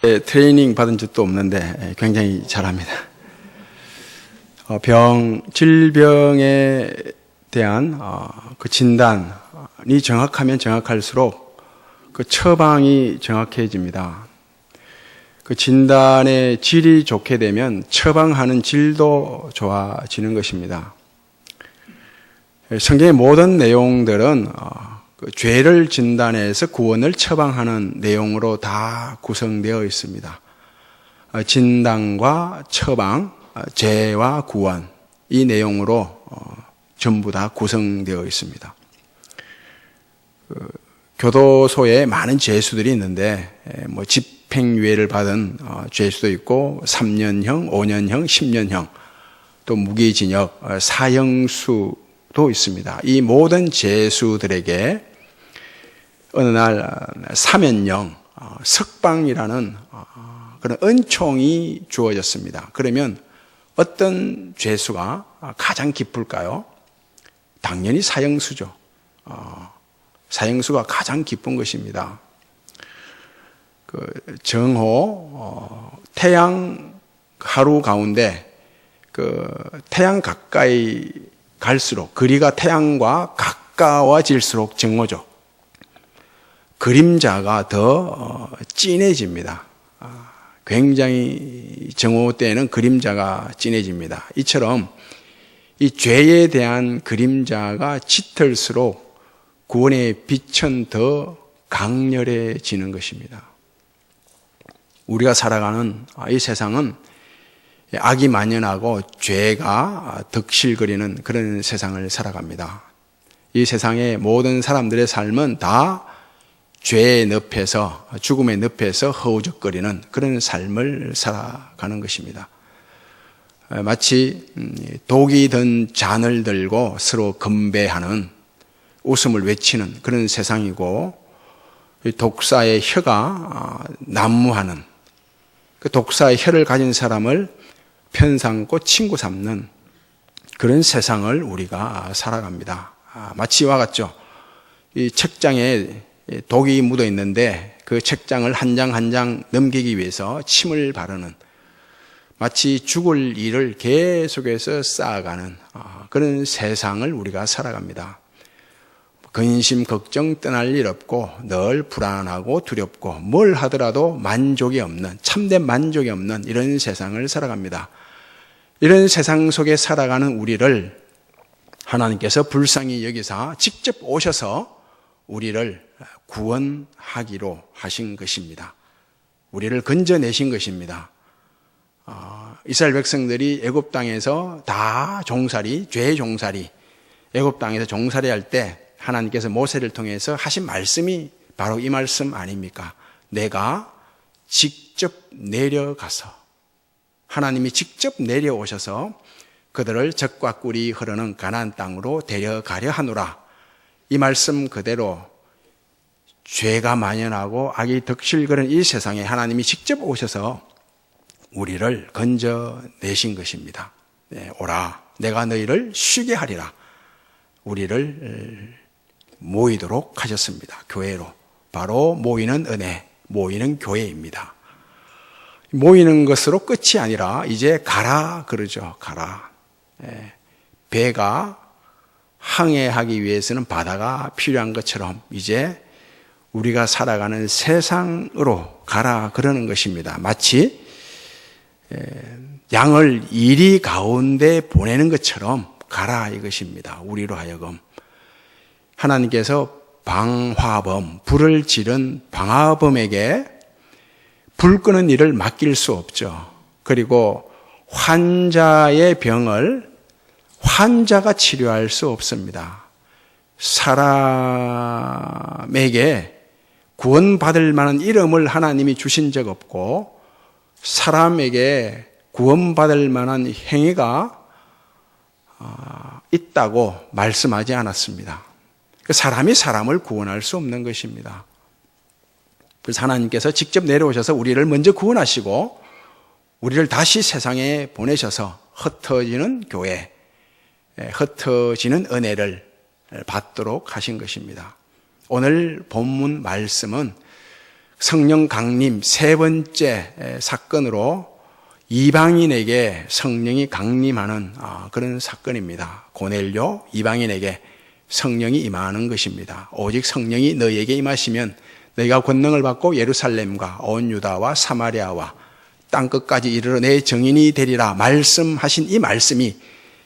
트레이닝 받은 적도 없는데 굉장히 잘합니다. 질병에 대한 그 진단이 정확하면 정확할수록 그 처방이 정확해집니다. 그 진단의 질이 좋게 되면 처방하는 질도 좋아지는 것입니다. 성경의 모든 내용들은 그 죄를 진단해서 구원을 처방하는 내용으로 다 구성되어 있습니다. 진단과 처방, 죄와 구원, 이 내용으로 전부 다 구성되어 있습니다. 교도소에 많은 죄수들이 있는데 집행유예를 받은 죄수도 있고 3년형, 5년형, 10년형, 또 무기징역, 사형수도 있습니다. 이 모든 죄수들에게 어느 날 사면령, 석방이라는 그런 은총이 주어졌습니다. 그러면 어떤 죄수가 가장 기쁠까요? 당연히 사형수죠. 사형수가 가장 기쁜 것입니다. 정오 태양 하루 가운데 태양 가까이 갈수록 거리가 태양과 가까워질수록 정오죠. 그림자가 더 진해집니다. 굉장히 정오 때에는 그림자가 진해집니다. 이처럼 이 죄에 대한 그림자가 짙을수록 구원의 빛은 더 강렬해지는 것입니다. 우리가 살아가는 이 세상은 악이 만연하고 죄가 덕실거리는 그런 세상을 살아갑니다. 이 세상의 모든 사람들의 삶은 다 죄의 늪에서, 죽음의 늪에서 허우적거리는 그런 삶을 살아가는 것입니다. 마치 독이 든 잔을 들고 서로 건배하는, 웃음을 외치는 그런 세상이고, 독사의 혀가 난무하는, 그 독사의 혀를 가진 사람을 편삼고 친구 삼는 그런 세상을 우리가 살아갑니다. 마치 이와 같죠. 이 책장에 독이 묻어 있는데 그 책장을 한 장 한 장 넘기기 위해서 침을 바르는, 마치 죽을 일을 계속해서 쌓아가는 그런 세상을 우리가 살아갑니다. 근심, 걱정, 떠날 일 없고 늘 불안하고 두렵고 뭘 하더라도 만족이 없는, 참된 만족이 없는 이런 세상을 살아갑니다. 이런 세상 속에 살아가는 우리를 하나님께서 불쌍히 여기사 직접 오셔서 우리를 구원하기로 하신 것입니다. 우리를 건져내신 것입니다. 이스라엘 백성들이 애굽 땅에서 다 종살이, 죄의 종살이, 애굽 땅에서 종살이 할 때 하나님께서 모세를 통해서 하신 말씀이 바로 이 말씀 아닙니까? 내가 직접 내려가서, 하나님이 직접 내려오셔서 그들을 젖과 꿀이 흐르는 가나안 땅으로 데려가려 하노라. 이 말씀 그대로 죄가 만연하고 악이 덕실거리는 이 세상에 하나님이 직접 오셔서 우리를 건져내신 것입니다. 오라, 내가 너희를 쉬게 하리라. 우리를 모이도록 하셨습니다. 교회로. 바로 모이는 은혜, 모이는 교회입니다. 모이는 것으로 끝이 아니라 이제 가라 그러죠. 가라. 배가 항해하기 위해서는 바다가 필요한 것처럼 이제 우리가 살아가는 세상으로 가라 그러는 것입니다. 마치 양을 이리 가운데 보내는 것처럼 가라 이것입니다. 우리로 하여금. 하나님께서 방화범, 불을 지른 방화범에게 불 끄는 일을 맡길 수 없죠. 그리고 환자의 병을 환자가 치료할 수 없습니다. 사람에게 구원받을 만한 이름을 하나님이 주신 적 없고, 사람에게 구원받을 만한 행위가 있다고 말씀하지 않았습니다. 사람이 사람을 구원할 수 없는 것입니다. 그래서 하나님께서 직접 내려오셔서 우리를 먼저 구원하시고 우리를 다시 세상에 보내셔서 흩어지는 교회, 흩어지는 은혜를 받도록 하신 것입니다. 오늘 본문 말씀은 성령 강림 세 번째 사건으로 이방인에게 성령이 강림하는 그런 사건입니다. 고넬료 이방인에게 성령이 임하는 것입니다. 오직 성령이 너희에게 임하시면 너희가 권능을 받고 예루살렘과 온 유다와 사마리아와 땅끝까지 이르러 내 증인이 되리라 말씀하신 이 말씀이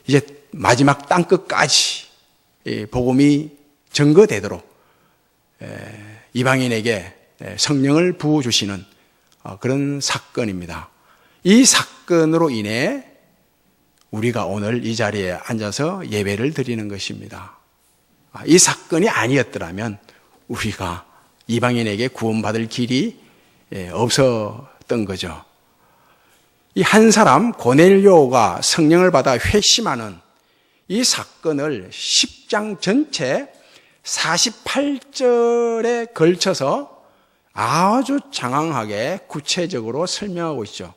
이제 마지막 땅끝까지 복음이 증거되도록 이방인에게 성령을 부어주시는 그런 사건입니다. 이 사건으로 인해 우리가 오늘 이 자리에 앉아서 예배를 드리는 것입니다. 이 사건이 아니었더라면 우리가 이방인에게 구원받을 길이 없었던 거죠. 이 한 사람 고넬료가 성령을 받아 회심하는 이 사건을 10장 전체 48절에 걸쳐서 아주 장황하게 구체적으로 설명하고 있죠.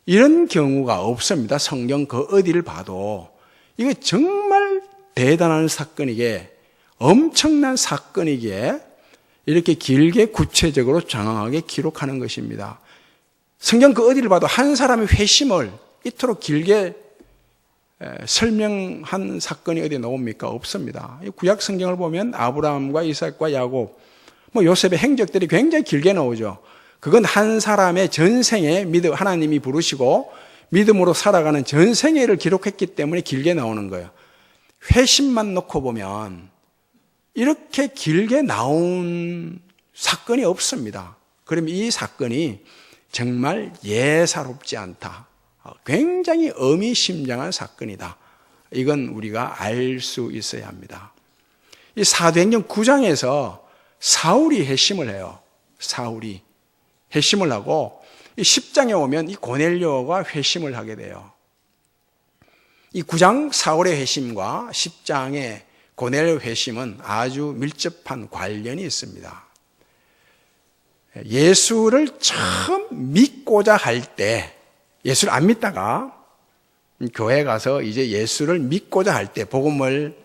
이런 경우가 없습니다. 성경 그 어디를 봐도. 이거 정말 대단한 사건이기에, 엄청난 사건이기에 이렇게 길게 구체적으로 장황하게 기록하는 것입니다. 성경 그 어디를 봐도 한 사람의 회심을 이토록 길게 설명한 사건이 어디 나옵니까? 없습니다. 구약 성경을 보면 아브라함과 이삭과 야곱, 요셉의 행적들이 굉장히 길게 나오죠. 그건 한 사람의 전생에 하나님이 부르시고 믿음으로 살아가는 전생애를 기록했기 때문에 길게 나오는 거예요. 회심만 놓고 보면 이렇게 길게 나온 사건이 없습니다. 그럼 이 사건이 정말 예사롭지 않다. 굉장히 의미심장한 사건이다. 이건 우리가 알 수 있어야 합니다. 이 사도행전 9장에서 사울이 회심을 해요. 사울이 회심을 하고 이 10장에 오면 이 고넬료가 회심을 하게 돼요. 이 9장 사울의 회심과 10장의 고넬료 회심은 아주 밀접한 관련이 있습니다. 예수를 처음 믿고자 할 때, 예수를 안 믿다가 교회 가서 이제 예수를 믿고자 할 때 복음을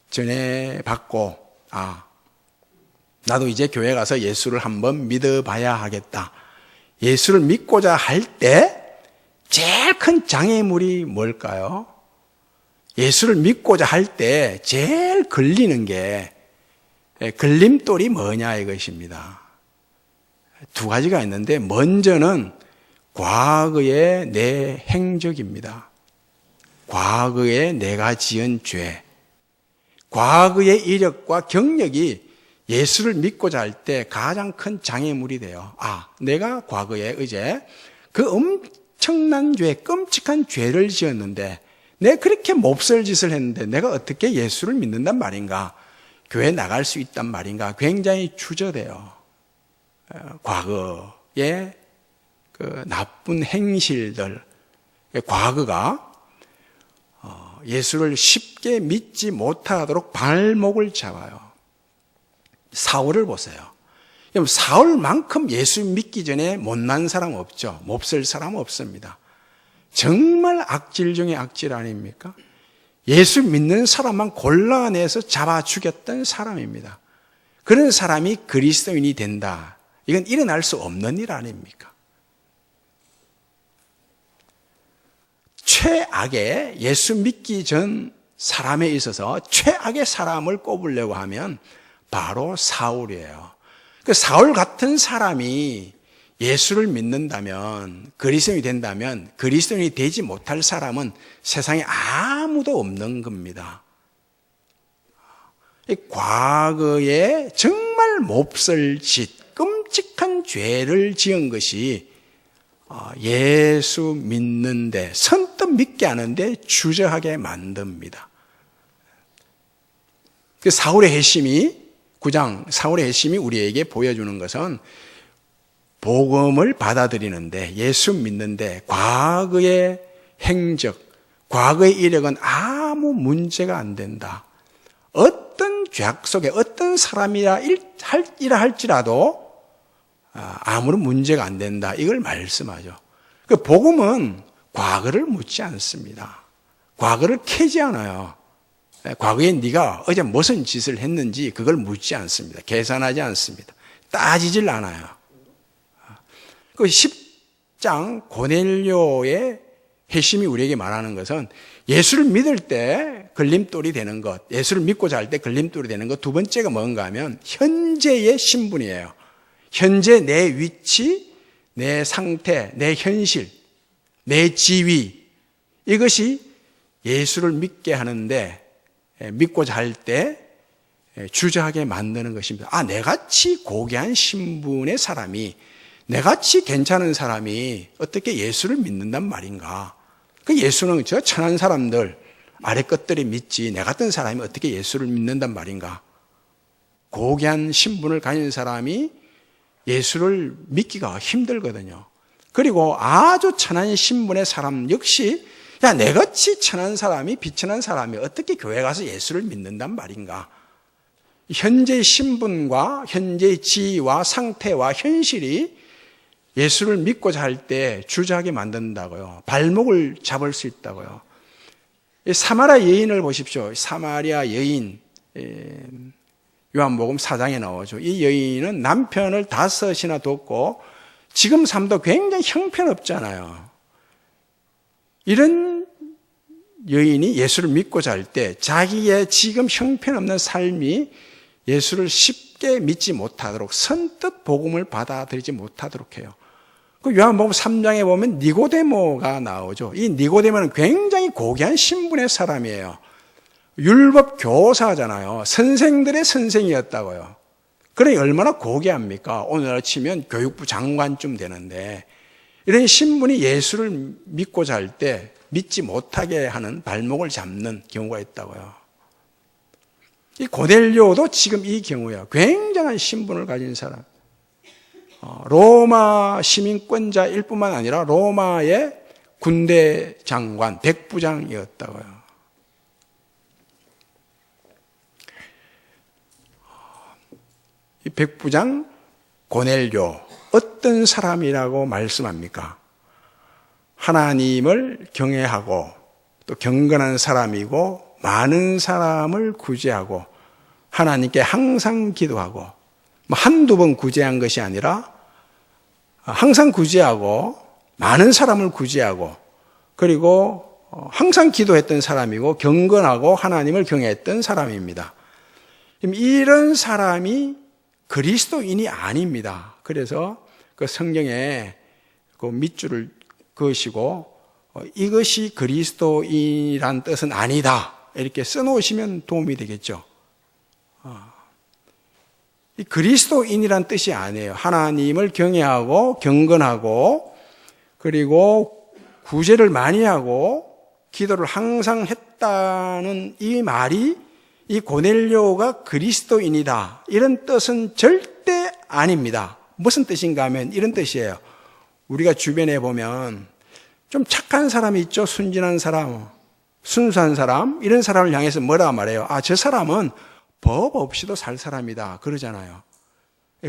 전해받고 나도 이제 교회 가서 예수를 한번 믿어봐야 하겠다. 예수를 믿고자 할 때 제일 큰 장애물이 뭘까요? 예수를 믿고자 할 때 제일 걸리는 게 걸림돌이 뭐냐 이것입니다. 두 가지가 있는데 먼저는 과거의 내 행적입니다. 과거에 내가 지은 죄, 과거의 이력과 경력이 예수를 믿고자 할 때 가장 큰 장애물이 돼요. 내가 과거에 이제 그 엄청난 죄, 끔찍한 죄를 지었는데 내가 그렇게 몹쓸 짓을 했는데 내가 어떻게 예수를 믿는단 말인가? 교회 나갈 수 있단 말인가? 굉장히 주저돼요. 과거의 그 나쁜 행실들, 과거가 예수를 쉽게 믿지 못하도록 발목을 잡아요. 사울을 보세요. 사울만큼 예수 믿기 전에 못난 사람 없죠. 몹쓸 사람 없습니다. 정말 악질 중에 악질 아닙니까? 예수 믿는 사람만 골라내서 잡아 죽였던 사람입니다. 그런 사람이 그리스도인이 된다. 이건 일어날 수 없는 일 아닙니까? 최악의 예수 믿기 전 사람에 있어서 최악의 사람을 꼽으려고 하면 바로 사울이에요. 그 사울 같은 사람이 예수를 믿는다면, 그리스도인이 된다면 그리스도인이 되지 못할 사람은 세상에 아무도 없는 겁니다. 과거에 정말 몹쓸 짓, 끔찍한 죄를 지은 것이 예수 믿는데, 선뜻 믿게 하는데 주저하게 만듭니다. 그 사울의 회심이 9장 사울의 회심이 우리에게 보여주는 것은 복음을 받아들이는데, 예수 믿는데 과거의 행적, 과거의 이력은 아무 문제가 안 된다. 어떤 죄악 속에 어떤 사람이라 할지라도 아무런 문제가 안 된다. 이걸 말씀하죠. 그 복음은 과거를 묻지 않습니다. 과거를 캐지 않아요. 과거에 네가 어제 무슨 짓을 했는지 그걸 묻지 않습니다. 계산하지 않습니다. 따지질 않아요. 그 10장 고넬료의 회심이 우리에게 말하는 것은 예수를 믿을 때 걸림돌이 되는 것, 예수를 믿고자 할 때 걸림돌이 되는 것, 두 번째가 뭔가 하면 현재의 신분이에요. 현재 내 위치, 내 상태, 내 현실, 내 지위, 이것이 예수를 믿게 하는데, 믿고자 할 때 주저하게 만드는 것입니다. 아, 내같이 고귀한 신분의 사람이, 내같이 괜찮은 사람이 어떻게 예수를 믿는단 말인가? 그 예수는 저 천한 사람들, 아래 것들이 믿지, 내 같은 사람이 어떻게 예수를 믿는단 말인가? 고귀한 신분을 가진 사람이 예수를 믿기가 힘들거든요. 그리고 아주 천한 신분의 사람 역시, 야, 내같이 천한 사람이, 비천한 사람이 어떻게 교회 가서 예수를 믿는단 말인가? 현재의 신분과 현재의 지위와 상태와 현실이 예수를 믿고자 할 때 주저하게 만든다고요. 발목을 잡을 수 있다고요. 사마리아 여인을 보십시오. 사마리아 여인, 요한복음 4장에 나오죠. 이 여인은 남편을 5이나 뒀고 지금 삶도 굉장히 형편없잖아요. 이런 여인이 예수를 믿고자 할 때 자기의 지금 형편없는 삶이 예수를 쉽게 믿지 못하도록, 선뜻 복음을 받아들이지 못하도록 해요. 그 요한복음 3장에 보면 니고데모가 나오죠. 이 니고데모는 굉장히 고귀한 신분의 사람이에요. 율법 교사잖아요. 선생들의 선생이었다고요. 그러니 얼마나 고귀합니까? 오늘날 치면 교육부 장관쯤 되는데, 이런 신분이 예수를 믿고자 할 때 믿지 못하게 하는 발목을 잡는 경우가 있다고요. 이 고넬료도 지금 이 경우야. 굉장한 신분을 가진 사람. 로마 시민권자일 뿐만 아니라 로마의 군대 장관, 백부장이었다고요. 이 백부장 고넬료, 어떤 사람이라고 말씀합니까? 하나님을 경외하고 또 경건한 사람이고 많은 사람을 구제하고 하나님께 항상 기도하고, 한두 번 구제한 것이 아니라 항상 구제하고 많은 사람을 구제하고, 그리고 항상 기도했던 사람이고 경건하고 하나님을 경외했던 사람입니다. 이런 사람이 그리스도인이 아닙니다. 그래서 그 성경에 그 밑줄을 그으시고 이것이 그리스도인이란 뜻은 아니다, 이렇게 써놓으시면 도움이 되겠죠. 이 그리스도인이란 뜻이 아니에요. 하나님을 경외하고 경건하고 그리고 구제를 많이 하고 기도를 항상 했다는 이 말이 이 고넬료가 그리스도인이다, 이런 뜻은 절대 아닙니다. 무슨 뜻인가 하면 이런 뜻이에요. 우리가 주변에 보면 좀 착한 사람이 있죠. 순진한 사람, 순수한 사람, 이런 사람을 향해서 뭐라 말해요? 아, 저 사람은 법 없이도 살 사람이다, 그러잖아요.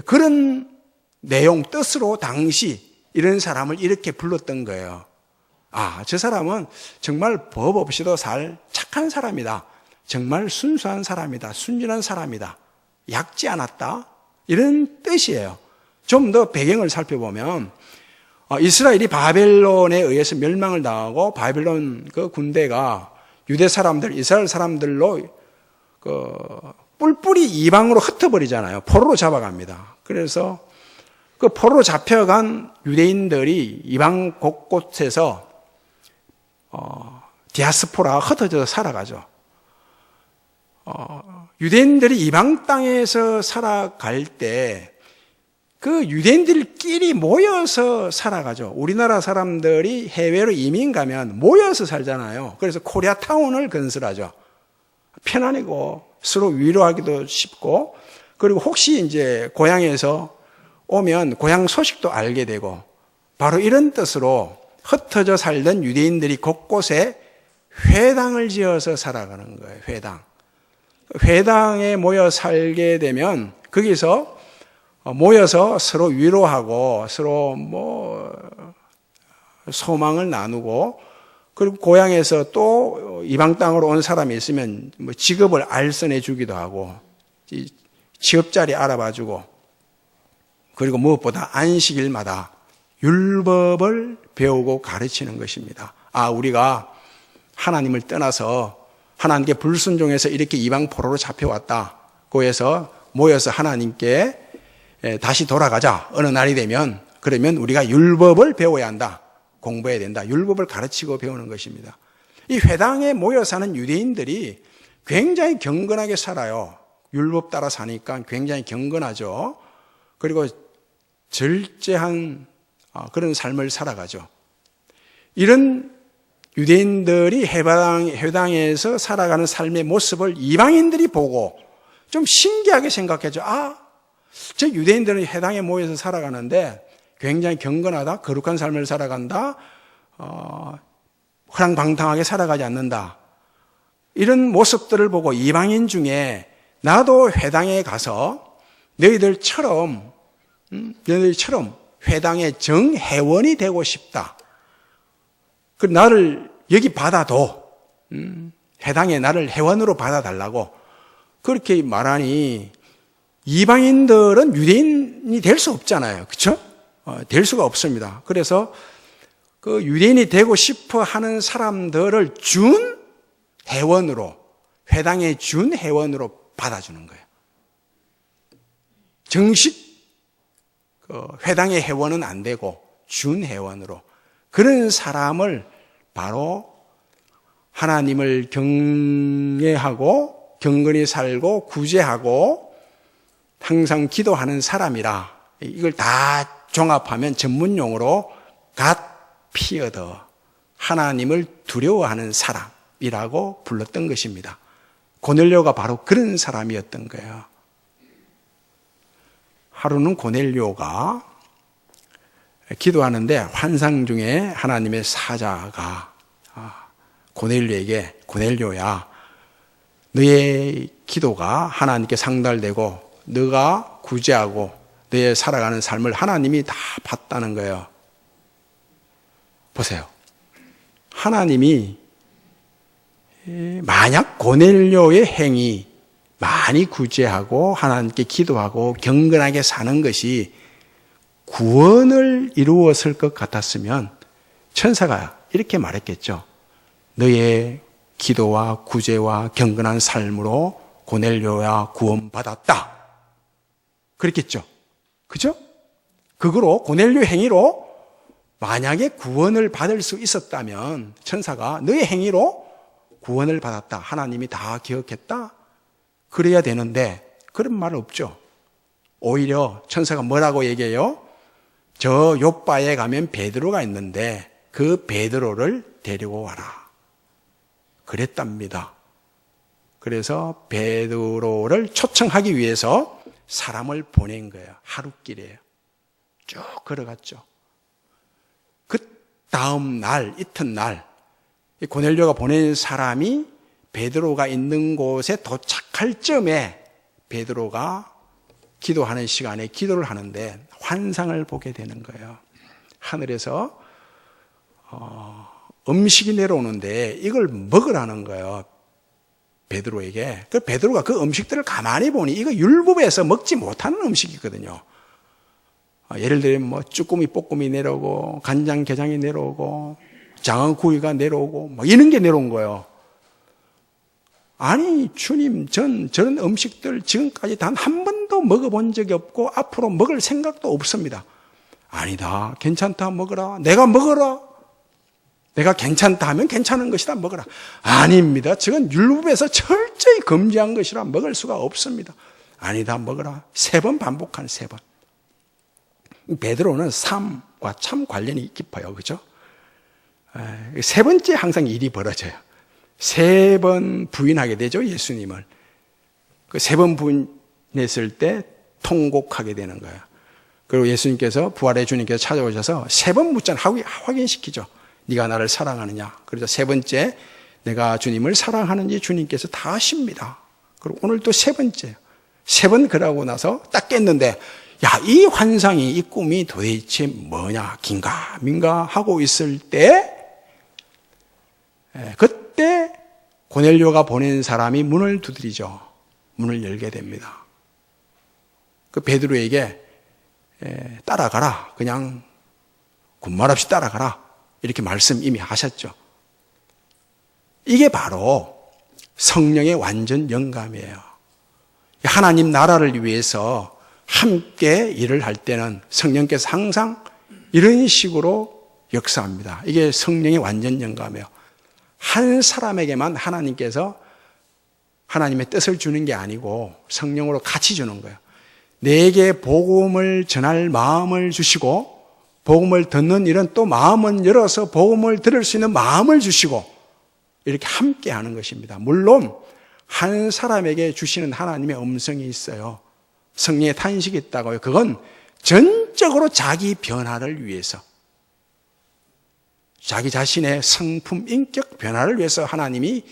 그런 내용, 뜻으로 당시 이런 사람을 이렇게 불렀던 거예요. 아, 저 사람은 정말 법 없이도 살 착한 사람이다, 정말 순수한 사람이다, 순진한 사람이다, 얕지 않았다, 이런 뜻이에요. 좀 더 배경을 살펴보면 이스라엘이 바벨론에 의해서 멸망을 당하고 바벨론 그 군대가 유대 사람들, 이스라엘 사람들로 뿔뿔이 이방으로 흩어버리잖아요. 포로로 잡아갑니다. 그래서 그 포로로 잡혀간 유대인들이 이방 곳곳에서 디아스포라가 흩어져서 살아가죠. 유대인들이 이방 땅에서 살아갈 때 그 유대인들끼리 모여서 살아가죠. 우리나라 사람들이 해외로 이민 가면 모여서 살잖아요. 그래서 코리아타운을 건설하죠. 편안하고 서로 위로하기도 쉽고, 그리고 혹시 이제 고향에서 오면 고향 소식도 알게 되고, 바로 이런 뜻으로 흩어져 살던 유대인들이 곳곳에 회당을 지어서 살아가는 거예요. 회당에 모여 살게 되면 거기서 모여서 서로 위로하고 서로 소망을 나누고, 그리고 고향에서 또 이방 땅으로 온 사람이 있으면 직업을 알선해 주기도 하고 취업자리 알아봐 주고, 그리고 무엇보다 안식일마다 율법을 배우고 가르치는 것입니다. 우리가 하나님을 떠나서 하나님께 불순종해서 이렇게 이방 포로로 잡혀왔다. 거기에서 모여서 하나님께 다시 돌아가자. 어느 날이 되면 그러면 우리가 율법을 배워야 한다. 공부해야 된다. 율법을 가르치고 배우는 것입니다. 이 회당에 모여 사는 유대인들이 굉장히 경건하게 살아요. 율법 따라 사니까 굉장히 경건하죠. 그리고 절제한 그런 삶을 살아가죠. 이런 유대인들이 회당에서 살아가는 삶의 모습을 이방인들이 보고 좀 신기하게 생각하죠. 저 유대인들은 회당에 모여서 살아가는데 굉장히 경건하다, 거룩한 삶을 살아간다, 허랑방탕하게 살아가지 않는다. 이런 모습들을 보고 이방인 중에 나도 회당에 가서 너희들처럼 회당의 정회원이 되고 싶다. 그 나를 여기 받아도 회당에 나를 회원으로 받아달라고 그렇게 말하니 이방인들은 유대인이 될 수 없잖아요. 그렇죠? 될 수가 없습니다. 그래서 그 유대인이 되고 싶어 하는 사람들을 준 회원으로, 회당에 준 회원으로 받아주는 거예요. 정식 회당의 회원은 안 되고 준 회원으로. 그런 사람을 바로 하나님을 경외하고 경건히 살고 구제하고 항상 기도하는 사람이라 이걸 다 종합하면 전문용어로 God feared, 하나님을 두려워하는 사람이라고 불렀던 것입니다. 고넬료가 바로 그런 사람이었던 거예요. 하루는 고넬료가 기도하는데 환상 중에 하나님의 사자가 고넬료에게 고넬료야, 너의 기도가 하나님께 상달되고 너가 구제하고 너의 살아가는 삶을 하나님이 다 봤다는 거예요. 보세요. 하나님이 만약 고넬료의 행위, 많이 구제하고 하나님께 기도하고 경건하게 사는 것이 구원을 이루었을 것 같았으면 천사가 이렇게 말했겠죠. 너의 기도와 구제와 경건한 삶으로 고넬료야 구원받았다. 그랬겠죠. 그죠? 그거로 고넬료 행위로 만약에 구원을 받을 수 있었다면 천사가 너의 행위로 구원을 받았다. 하나님이 다 기억했다. 그래야 되는데 그런 말 없죠. 오히려 천사가 뭐라고 얘기해요? 저 욥바에 가면 베드로가 있는데 그 베드로를 데리고 와라. 그랬답니다. 그래서 베드로를 초청하기 위해서 사람을 보낸 거예요. 하루길이에요. 쭉 걸어갔죠. 그 다음 날, 이튿날 고넬료가 보낸 사람이 베드로가 있는 곳에 도착할 즈음에 베드로가 기도하는 시간에 기도를 하는데 환상을 보게 되는 거예요. 하늘에서 음식이 내려오는데 이걸 먹으라는 거예요. 베드로에게. 그 베드로가 그 음식들을 가만히 보니 이거 율법에서 먹지 못하는 음식이거든요. 예를 들면 뭐 쭈꾸미 볶음이 내려오고 간장게장이 내려오고 장어구이가 내려오고 뭐 이런 게 내려온 거예요. 아니 주님, 저런 음식들 지금까지 단 한 번도 먹어본 적이 없고 앞으로 먹을 생각도 없습니다. 아니다, 괜찮다, 먹어라. 내가 먹어라. 내가 괜찮다 하면 괜찮은 것이라 먹어라. 아닙니다. 저건 율법에서 철저히 금지한 것이라 먹을 수가 없습니다. 아니다, 먹어라. 3번 반복한 3번. 베드로는 삶과 참 관련이 깊어요. 그죠? 3번째 항상 일이 벌어져요. 3번 부인하게 되죠, 예수님을. 그 3번 부인했을 때 통곡하게 되는 거예요. 그리고 예수님께서, 부활의 주님께서 찾아오셔서 3번 묻잖아. 확인시키죠. 네가 나를 사랑하느냐. 그래서 3번째, 내가 주님을 사랑하는지 주님께서 다 아십니다. 그리고 오늘 또 3번째. 3번 그러고 나서 딱 깼는데, 야, 이 환상이, 이 꿈이 도대체 뭐냐, 긴가, 민가 하고 있을 때, 그때 고넬료가 보낸 사람이 문을 두드리죠. 문을 열게 됩니다. 그 베드로에게 따라가라. 그냥 군말 없이 따라가라. 이렇게 말씀 이미 하셨죠. 이게 바로 성령의 완전 영감이에요. 하나님 나라를 위해서 함께 일을 할 때는 성령께서 항상 이런 식으로 역사합니다. 이게 성령의 완전 영감이에요. 한 사람에게만 하나님께서 하나님의 뜻을 주는 게 아니고 성령으로 같이 주는 거예요. 내게 복음을 전할 마음을 주시고 복음을 듣는 일은 또 마음은 열어서 복음을 들을 수 있는 마음을 주시고 이렇게 함께 하는 것입니다. 물론 한 사람에게 주시는 하나님의 음성이 있어요. 성령의 탄식이 있다고요. 그건 전적으로 자기 변화를 위해서, 자기 자신의 성품, 인격 변화를 위해서 하나님이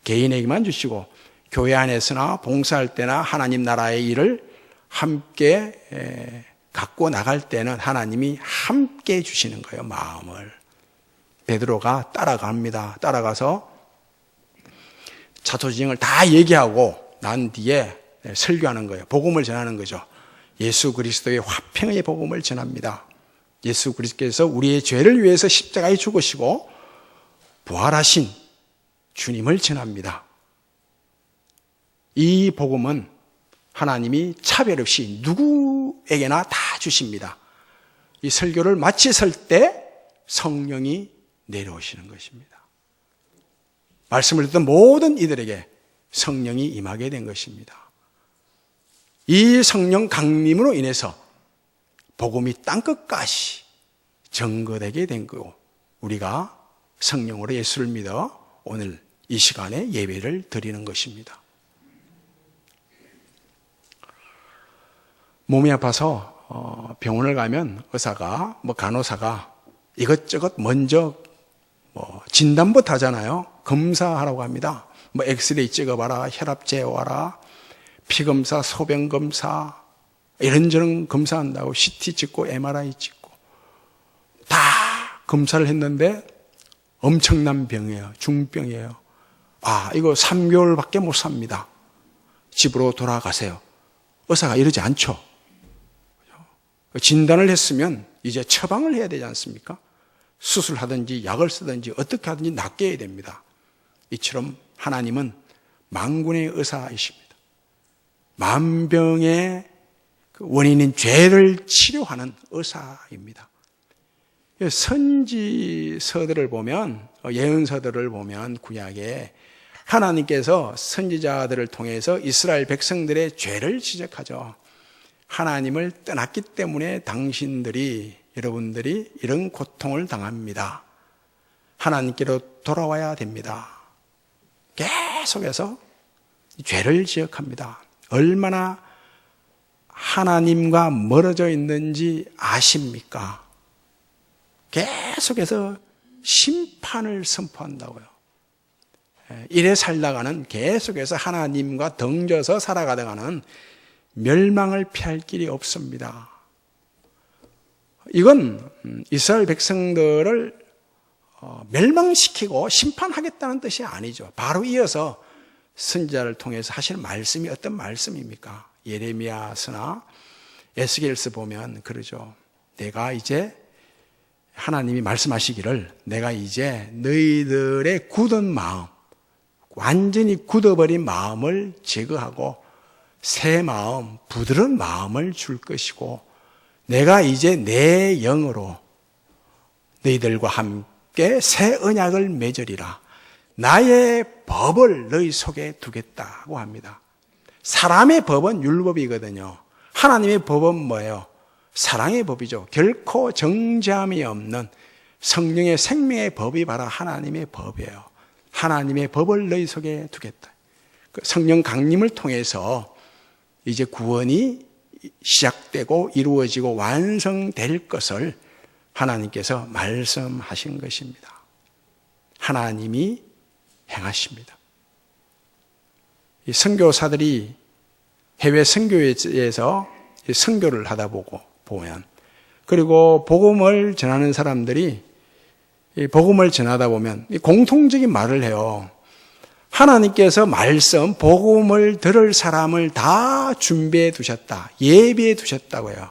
개인에게만 주시고 교회 안에서나 봉사할 때나 하나님 나라의 일을 함께 갖고 나갈 때는 하나님이 함께 주시는 거예요. 마음을. 베드로가 따라갑니다. 따라가서 자초지종을 다 얘기하고 난 뒤에 설교하는 거예요. 복음을 전하는 거죠. 예수 그리스도의 화평의 복음을 전합니다. 예수 그리스도께서 우리의 죄를 위해서 십자가에 죽으시고 부활하신 주님을 전합니다. 이 복음은 하나님이 차별 없이 누구에게나 다 주십니다. 이 설교를 마쳤을 때 성령이 내려오시는 것입니다. 말씀을 듣던 모든 이들에게 성령이 임하게 된 것입니다. 이 성령 강림으로 인해서 복음이 땅끝까지 전거되게 된 거고 우리가 성령으로 예수를 믿어 오늘 이 시간에 예배를 드리는 것입니다. 몸이 아파서 병원을 가면 의사가 간호사가 이것저것 먼저 진단부터 하잖아요. 검사하라고 합니다. 엑스레이 찍어봐라, 혈압 재와라, 피검사, 소변검사 이런저런 검사한다고 CT 찍고 MRI 찍고 다 검사를 했는데 엄청난 병이에요. 중병이에요. 이거 3개월밖에 못 삽니다. 집으로 돌아가세요. 의사가 이러지 않죠. 진단을 했으면 이제 처방을 해야 되지 않습니까? 수술하든지 약을 쓰든지 어떻게 하든지 낫게 해야 됩니다. 이처럼 하나님은 만군의 의사이십니다. 만병의 원인인 죄를 치료하는 의사입니다. 선지서들을 보면, 예언서들을 보면 구약에 하나님께서 선지자들을 통해서 이스라엘 백성들의 죄를 지적하죠. 하나님을 떠났기 때문에 여러분들이 이런 고통을 당합니다. 하나님께로 돌아와야 됩니다. 계속해서 죄를 지적합니다. 얼마나 하나님과 멀어져 있는지 아십니까? 계속해서 심판을 선포한다고요. 이래 살다가는 계속해서 하나님과 덩져서 살아가다가는 멸망을 피할 길이 없습니다. 이건 이스라엘 백성들을 멸망시키고 심판하겠다는 뜻이 아니죠. 바로 이어서 선지자를 통해서 하시는 말씀이 어떤 말씀입니까? 예레미야서나 에스겔서 보면 그러죠. 내가 이제 하나님이 말씀하시기를 내가 이제 너희들의 굳은 마음, 완전히 굳어버린 마음을 제거하고 새 마음, 부드러운 마음을 줄 것이고 내가 이제 내 영으로 너희들과 함께 새 언약을 맺으리라. 나의 법을 너희 속에 두겠다고 합니다. 사람의 법은 율법이거든요. 하나님의 법은 뭐예요? 사랑의 법이죠. 결코 정죄함이 없는 성령의 생명의 법이 바로 하나님의 법이에요. 하나님의 법을 너희 속에 두겠다. 성령 강림을 통해서 이제 구원이 시작되고 이루어지고 완성될 것을 하나님께서 말씀하신 것입니다. 하나님이 행하십니다. 이 선교사들이 해외 선교회에서 선교를 하다 보면 그리고 복음을 전하는 사람들이 복음을 전하다 보면 공통적인 말을 해요. 하나님께서 말씀, 복음을 들을 사람을 다 준비해 두셨다. 예비해 두셨다고요.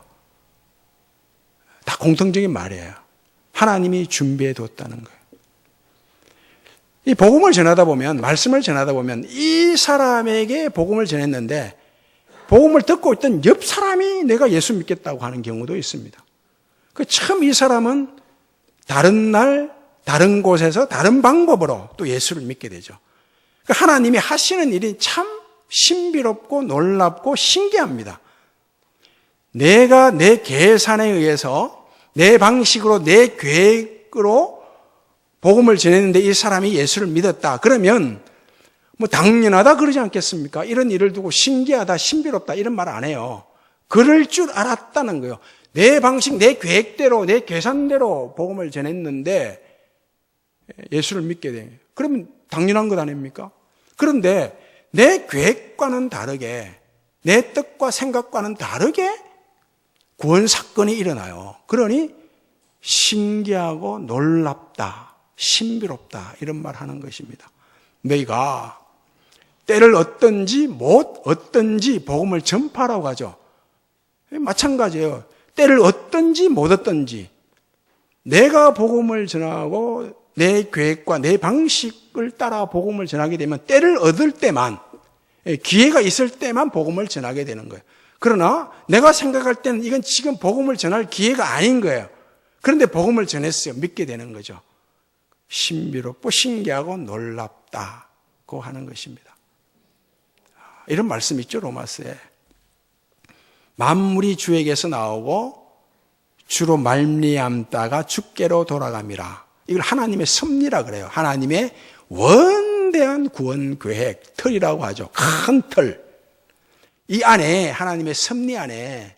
다 공통적인 말이에요. 하나님이 준비해 뒀다는 거예요. 이 복음을 전하다 보면, 말씀을 전하다 보면 이 사람에게 복음을 전했는데 복음을 듣고 있던 옆 사람이 내가 예수 믿겠다고 하는 경우도 있습니다. 처음 이 사람은 다른 날, 다른 곳에서 다른 방법으로 또 예수를 믿게 되죠. 하나님이 하시는 일이 참 신비롭고 놀랍고 신기합니다. 내가 내 계산에 의해서 내 방식으로 내 계획으로 복음을 전했는데 이 사람이 예수를 믿었다. 그러면 뭐 당연하다 그러지 않겠습니까? 이런 일을 두고 신기하다, 신비롭다 이런 말 안 해요. 그럴 줄 알았다는 거예요. 내 방식, 내 계획대로, 내 계산대로 복음을 전했는데 예수를 믿게 돼요. 그러면 당연한 것 아닙니까? 그런데 내 계획과는 다르게, 내 뜻과 생각과는 다르게 구원 사건이 일어나요. 그러니 신기하고 놀랍다, 신비롭다 이런 말 하는 것입니다. 너희가 때를 얻든지 못 얻든지 복음을 전파라고 하죠. 마찬가지예요. 때를 얻든지 못 얻든지 내가 복음을 전하고 내 계획과 내 방식을 따라 복음을 전하게 되면 때를 얻을 때만, 기회가 있을 때만 복음을 전하게 되는 거예요. 그러나 내가 생각할 때는 이건 지금 복음을 전할 기회가 아닌 거예요. 그런데 복음을 전했어요. 믿게 되는 거죠. 신비롭고 신기하고 놀랍다고 하는 것입니다. 이런 말씀 있죠, 로마서에. 만물이 주에게서 나오고 주로 말미암다가 주께로 돌아갑니다. 이걸 하나님의 섭리라 그래요. 하나님의 원대한 구원 계획, 틀이라고 하죠. 큰 틀. 이 안에, 하나님의 섭리 안에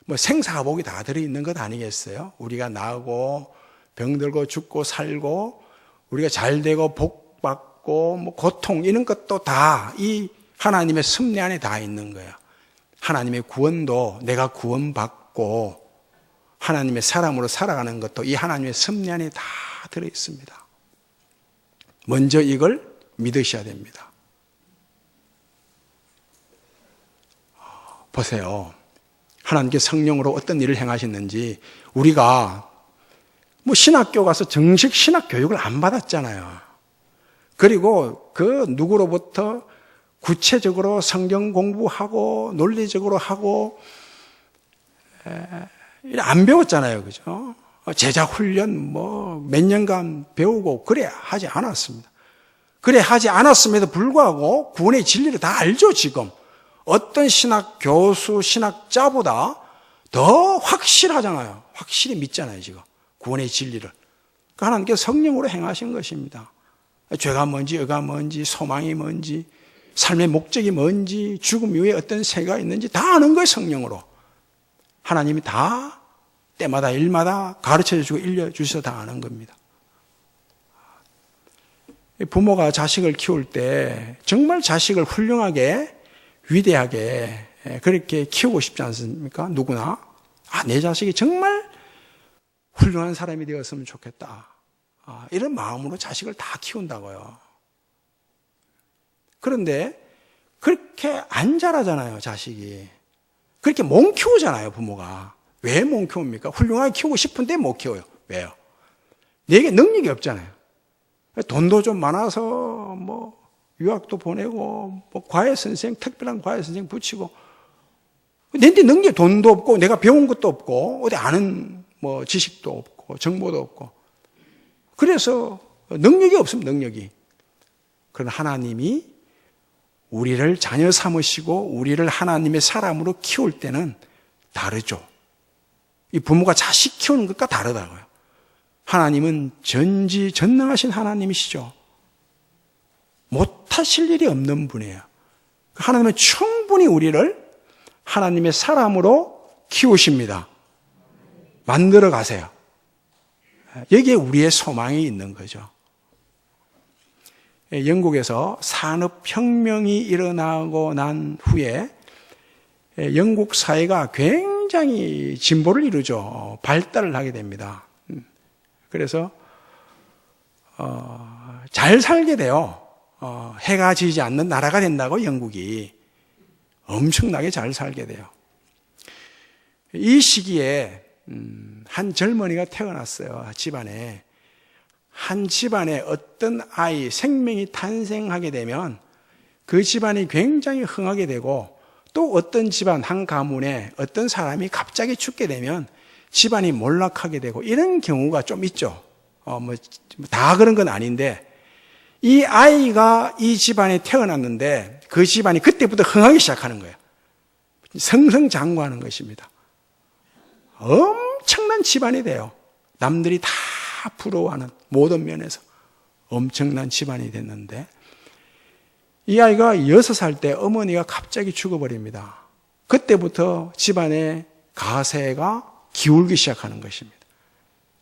뭐 생사복이 다 들어있는 것 아니겠어요? 우리가 나고 병들고 죽고 살고 우리가 잘되고 복받고 뭐 고통 이런 것도 다 이 하나님의 섭리 안에 다 있는 거예요. 하나님의 구원도 내가 구원받고 하나님의 사람으로 살아가는 것도 이 하나님의 섭리 안에 다 들어있습니다. 먼저 이걸 믿으셔야 됩니다. 보세요. 하나님께 성령으로 어떤 일을 행하셨는지 우리가 뭐 신학교 가서 정식 신학 교육을 안 받았잖아요. 그리고 그 누구로부터 구체적으로 성경 공부하고 논리적으로 하고 안 배웠잖아요. 그죠? 제자 훈련 뭐 몇 년간 배우고 그래 하지 않았습니다. 그래 하지 않았음에도 불구하고 구원의 진리를 다 알죠, 지금. 어떤 신학 교수, 신학자보다 더 확실하잖아요. 확실히 믿잖아요, 지금. 구원의 진리를. 그러니까 하나님께서 성령으로 행하신 것입니다. 죄가 뭔지, 의가 뭔지, 소망이 뭔지, 삶의 목적이 뭔지, 죽음 이후에 어떤 세계가 있는지 다 아는 거예요, 성령으로. 하나님이 다 때마다 일마다 가르쳐주고 일려주셔서 다 아는 겁니다. 부모가 자식을 키울 때 정말 자식을 훌륭하게, 위대하게 그렇게 키우고 싶지 않습니까? 누구나. 내 자식이 정말 훌륭한 사람이 되었으면 좋겠다. 이런 마음으로 자식을 다 키운다고요. 그런데 그렇게 안 자라잖아요, 자식이. 그렇게 못 키우잖아요, 부모가. 왜 못 키웁니까? 훌륭하게 키우고 싶은데 못 키워요. 왜요? 내게 능력이 없잖아요. 돈도 좀 많아서 뭐 유학도 보내고 뭐 과외 선생, 특별한 과외 선생 붙이고 내한테 능력, 돈도 없고 내가 배운 것도 없고 어디 아는 뭐 지식도 없고 정보도 없고 그래서 능력이 없습니다. 능력이. 그러나 하나님이 우리를 자녀 삼으시고 우리를 하나님의 사람으로 키울 때는 다르죠. 이 부모가 자식 키우는 것과 다르다고요. 하나님은 전지전능하신 하나님이시죠. 못하실 일이 없는 분이에요. 하나님은 충분히 우리를 하나님의 사람으로 키우십니다. 만들어 가세요. 여기에 우리의 소망이 있는 거죠. 영국에서 산업혁명이 일어나고 난 후에 영국 사회가 굉장히 진보를 이루죠. 발달을 하게 됩니다. 그래서 잘 살게 돼요. 해가 지지 않는 나라가 된다고 영국이 엄청나게 잘 살게 돼요. 이 시기에 한 젊은이가 태어났어요. 집안에. 한 집안에 어떤 아이, 생명이 탄생하게 되면 그 집안이 굉장히 흥하게 되고, 또 어떤 집안, 한 가문에 어떤 사람이 갑자기 죽게 되면 집안이 몰락하게 되고, 이런 경우가 좀 있죠. 다 그런 건 아닌데, 이 아이가 이 집안에 태어났는데 그 집안이 그때부터 흥하기 시작하는 거예요. 승승장구하는 것입니다. 엄청난 집안이 돼요. 남들이 다 부러워하는 모든 면에서 엄청난 집안이 됐는데, 이 아이가 6살 때 어머니가 갑자기 죽어버립니다. 그때부터 집안의 가세가 기울기 시작하는 것입니다.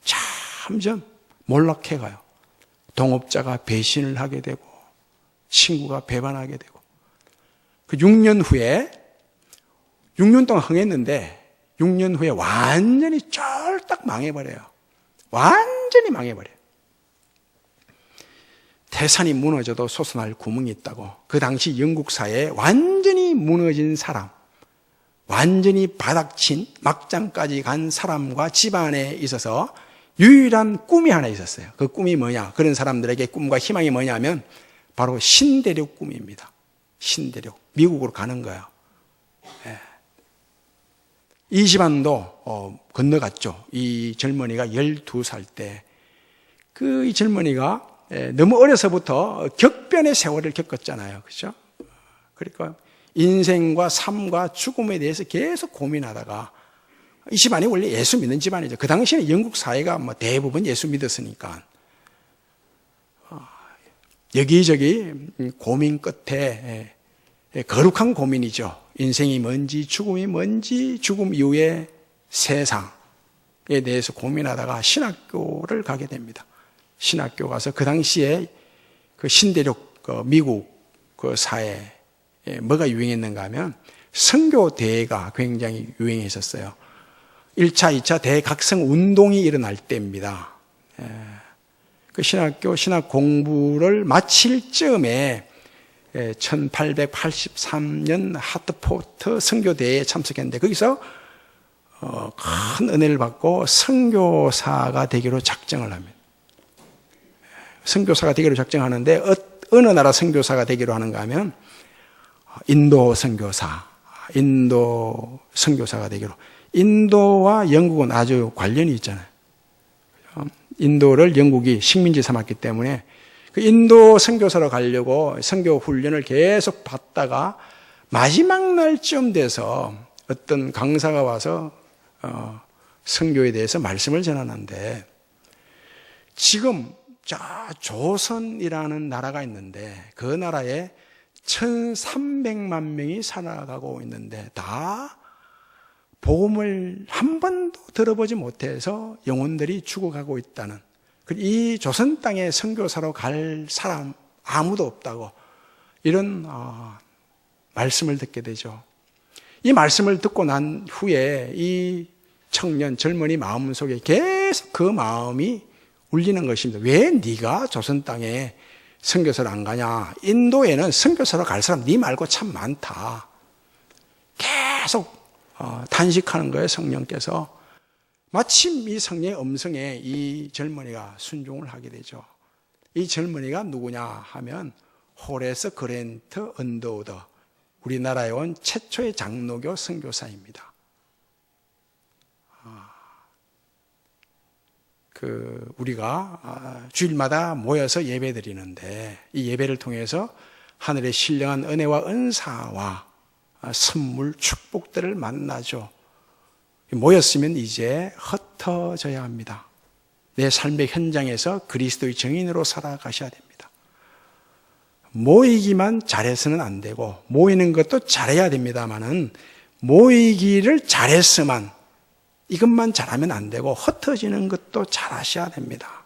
점점 몰락해가요. 동업자가 배신을 하게 되고 친구가 배반하게 되고, 그 6년 후에 6년 동안 흥했는데 6년 후에 완전히 쫄딱 망해버려요. 완전히 망해버려요. 태산이 무너져도 솟아날 구멍이 있다고. 그 당시 영국 사회에 완전히 무너진 사람, 완전히 바닥친 막장까지 간 사람과 집안에 있어서 유일한 꿈이 하나 있었어요. 그 꿈이 뭐냐? 그런 사람들에게 꿈과 희망이 뭐냐면 바로 신대륙 꿈입니다. 신대륙. 미국으로 가는 거예요. 이 집안도 건너갔죠. 이 젊은이가 12살 때 이 젊은이가 너무 어려서부터 격변의 세월을 겪었잖아요. 그렇죠? 그러니까 인생과 삶과 죽음에 대해서 계속 고민하다가, 이 집안이 원래 예수 믿는 집안이죠. 그 당시에는 영국 사회가 대부분 예수 믿었으니까 여기저기 고민 끝에, 거룩한 고민이죠. 인생이 뭔지, 죽음이 뭔지, 죽음 이후의 세상에 대해서 고민하다가 신학교를 가게 됩니다. 신학교 가서 그 당시에 그 신대륙 미국 그 사회에 뭐가 유행했는가 하면 선교 대회가 굉장히 유행했었어요. 1차, 2차 대각성 운동이 일어날 때입니다. 그 신학 공부를 마칠 즈음에 1883년 하트포트 선교대회에 참석했는데, 거기서 큰 은혜를 받고 선교사가 되기로 작정을 합니다. 선교사가 되기로 작정하는데, 어느 나라 선교사가 되기로 하는가 하면 인도 선교사가 되기로. 인도와 영국은 아주 관련이 있잖아요. 인도를 영국이 식민지 삼았기 때문에 그 인도 선교사로 가려고 선교 훈련을 계속 받다가 마지막 날쯤 돼서 어떤 강사가 와서 선교에 대해서 말씀을 전하는데, 지금 조선이라는 나라가 있는데 그 나라에 1300만 명이 살아가고 있는데 다 복음을 한 번도 들어보지 못해서 영혼들이 죽어가고 있다는, 이 조선 땅에 선교사로 갈 사람 아무도 없다고, 이런 말씀을 듣게 되죠. 이 말씀을 듣고 난 후에 이 젊은이 마음속에 계속 그 마음이 울리는 것입니다. 왜 네가 조선 땅에 선교사를 안 가냐? 인도에는 선교사로 갈 사람 네 말고 참 많다. 계속 단식하는 거예요, 성령께서. 마침 이 성령의 음성에 이 젊은이가 순종을 하게 되죠. 이 젊은이가 누구냐 하면 호레스 그랜트 언더우더, 우리나라에 온 최초의 장로교 선교사입니다. 우리가 주일마다 모여서 예배 드리는데, 이 예배를 통해서 하늘의 신령한 은혜와 은사와 선물, 축복들을 만나죠. 모였으면 이제 흩어져야 합니다. 내 삶의 현장에서 그리스도의 증인으로 살아가셔야 됩니다. 모이기만 잘해서는 안 되고, 모이는 것도 잘해야 됩니다만은, 모이기를 잘했으면 이것만 잘하면 안 되고 흩어지는 것도 잘하셔야 됩니다.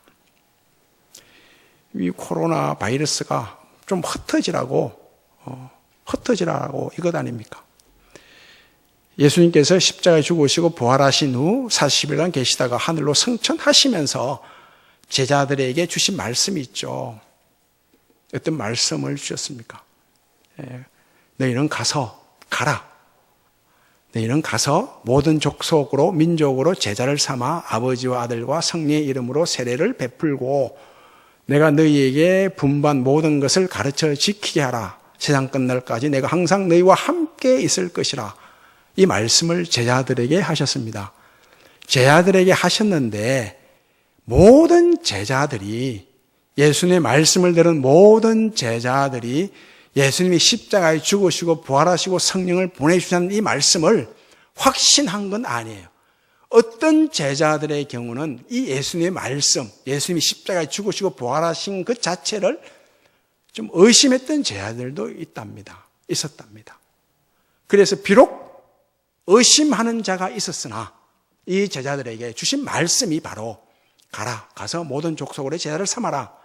이 코로나 바이러스가 좀 흩어지라고 이것 아닙니까? 예수님께서 십자가에 죽으시고 부활하신 후 40일간 계시다가 하늘로 승천하시면서 제자들에게 주신 말씀이 있죠. 어떤 말씀을 주셨습니까? 너희는 가라. 너희는 가서 모든 족속으로 민족으로 제자를 삼아 아버지와 아들과 성령의 이름으로 세례를 베풀고 내가 너희에게 분부한 모든 것을 가르쳐 지키게 하라. 세상 끝날까지 내가 항상 너희와 함께 있을 것이라. 이 말씀을 제자들에게 하셨습니다. 제자들에게 하셨는데 모든 제자들이, 예수님의 말씀을 들은 모든 제자들이 예수님이 십자가에 죽으시고 부활하시고 성령을 보내주시는 이 말씀을 확신한 건 아니에요. 어떤 제자들의 경우는 이 예수님의 말씀, 예수님이 십자가에 죽으시고 부활하신 그 자체를 좀 의심했던 제자들도 있었답니다. 그래서 비록 의심하는 자가 있었으나 이 제자들에게 주신 말씀이 바로 가라, 가서 모든 족속으로 제자를 삼아라.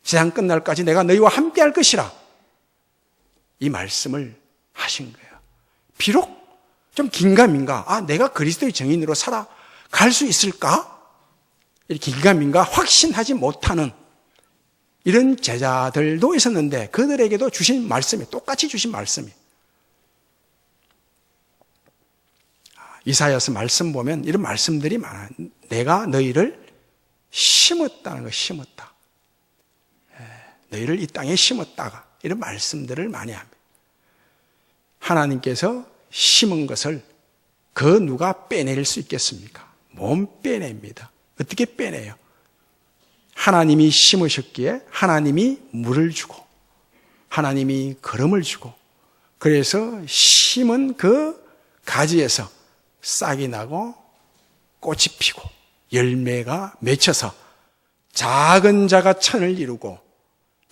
세상 끝날까지 내가 너희와 함께 할 것이라. 이 말씀을 하신 거예요. 비록 좀 긴가민가, 내가 그리스도의 증인으로 살아갈 수 있을까? 이렇게 긴가민가 확신하지 못하는 이런 제자들도 있었는데 그들에게도 주신 말씀이, 똑같이 주신 말씀이, 이사야서 말씀 보면 이런 말씀들이 많아요. 내가 너희를 심었다는 거, 심었다. 너희를 이 땅에 심었다가 이런 말씀들을 많이 합니다. 하나님께서 심은 것을 그 누가 빼낼 수 있겠습니까? 못 빼냅니다. 어떻게 빼내요? 하나님이 심으셨기에 하나님이 물을 주고 하나님이 거름을 주고, 그래서 심은 그 가지에서 싹이 나고 꽃이 피고 열매가 맺혀서 작은 자가 천을 이루고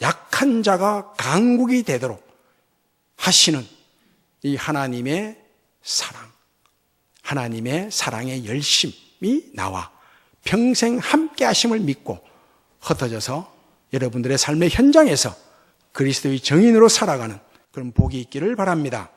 약한 자가 강국이 되도록 하시는 이 하나님의 사랑, 하나님의 사랑의 열심이 나와 평생 함께 하심을 믿고 흩어져서 여러분들의 삶의 현장에서 그리스도의 증인으로 살아가는 그런 복이 있기를 바랍니다.